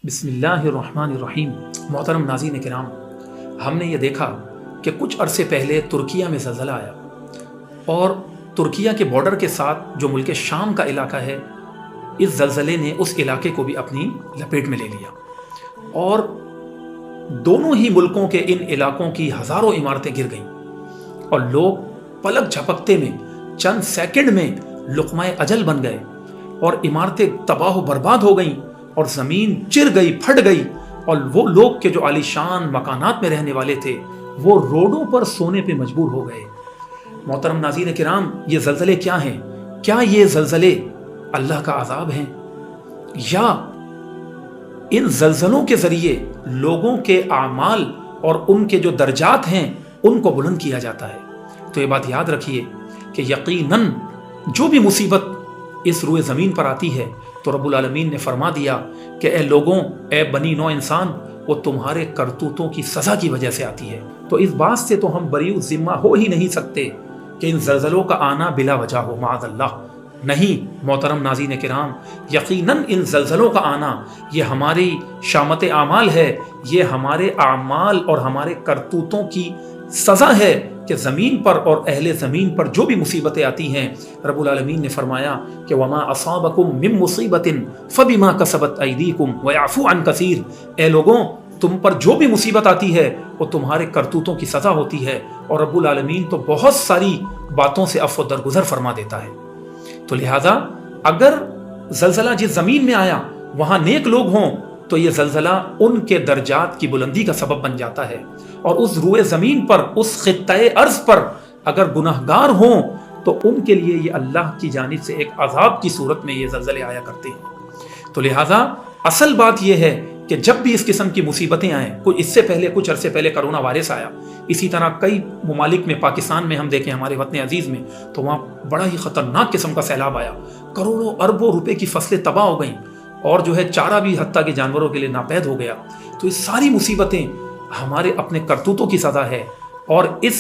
بسم اللہ الرحمن الرحیم۔ محترم ناظرین کرام، ہم نے یہ دیکھا کہ کچھ عرصے پہلے ترکیہ میں زلزلہ آیا اور ترکیہ کے بارڈر کے ساتھ جو ملک شام کا علاقہ ہے، اس زلزلے نے اس علاقے کو بھی اپنی لپیٹ میں لے لیا اور دونوں ہی ملکوں کے ان علاقوں کی ہزاروں عمارتیں گر گئیں اور لوگ پلک جھپکتے میں چند سیکنڈ میں لقمہ اجل بن گئے اور عمارتیں تباہ و برباد ہو گئیں اور زمین چر گئی، پھٹ گئی، اور وہ لوگ کے جو عالی شان مکانات میں رہنے والے تھے وہ روڈوں پر سونے پہ مجبور ہو گئے۔ محترم ناظرین کرام، یہ زلزلے کیا ہیں؟ کیا یہ زلزلے اللہ کا عذاب ہیں یا ان زلزلوں کے ذریعے لوگوں کے اعمال اور ان کے جو درجات ہیں ان کو بلند کیا جاتا ہے؟ تو یہ بات یاد رکھیے کہ یقیناً جو بھی مصیبت اس روئے زمین پر آتی ہے تو رب العالمین نے فرما دیا کہ اے لوگوں، اے بنی نو انسان، وہ تمہارے کرتوتوں کی سزا کی وجہ سے آتی ہے۔ تو اس بات سے تو ہم بری ذمہ ہو ہی نہیں سکتے کہ ان زلزلوں کا آنا بلا وجہ ہو، معاذ اللہ۔ نہیں محترم ناظرین کرام، یقیناً ان زلزلوں کا آنا یہ ہماری شامت اعمال ہے، یہ ہمارے اعمال اور ہمارے کرتوتوں کی سزا ہے کہ زمین پر اور اہل زمین پر جو بھی مصیبتیں آتی ہیں، رب العالمین نے فرمایا کہ وما اصابکم من مصیبت فبما کسبت ایدیکم ویعفو عن کثیر۔ اے لوگوں، تم پر جو بھی مصیبت آتی ہے وہ تمہارے کرتوتوں کی سزا ہوتی ہے، اور رب العالمین تو بہت ساری باتوں سے عفو درگزر فرما دیتا ہے۔ تو لہذا اگر زلزلہ جس زمین میں آیا وہاں نیک لوگ ہوں تو یہ زلزلہ ان کے درجات کی بلندی کا سبب بن جاتا ہے، اور اس روئے زمین پر، اس خطہ ارض پر اگر گناہگار ہوں تو ان کے لیے یہ اللہ کی جانب سے ایک عذاب کی صورت میں یہ زلزلے آیا کرتے ہیں۔ تو لہٰذا اصل بات یہ ہے کہ جب بھی اس قسم کی مصیبتیں آئیں، کچھ عرصے پہلے کرونا وائرس آیا، اسی طرح کئی ممالک میں، پاکستان میں ہم دیکھیں، ہمارے وطن عزیز میں، تو وہاں بڑا ہی خطرناک قسم کا سیلاب آیا، کروڑوں اربوں روپے کی فصلیں تباہ ہو گئیں، اور جو ہے چارہ بھی حتیٰ کہ جانوروں کے لیے ناپید ہو گیا۔ تو یہ ساری مصیبتیں ہمارے اپنے کرتوتوں کی سزا ہے، اور اس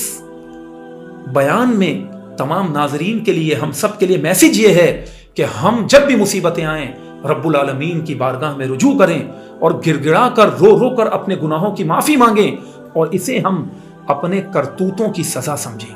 بیان میں تمام ناظرین کے لیے، ہم سب کے لیے میسج یہ ہے کہ ہم جب بھی مصیبتیں آئیں رب العالمین کی بارگاہ میں رجوع کریں اور گڑ گڑا کر، رو رو کر اپنے گناہوں کی معافی مانگیں، اور اسے ہم اپنے کرتوتوں کی سزا سمجھیں۔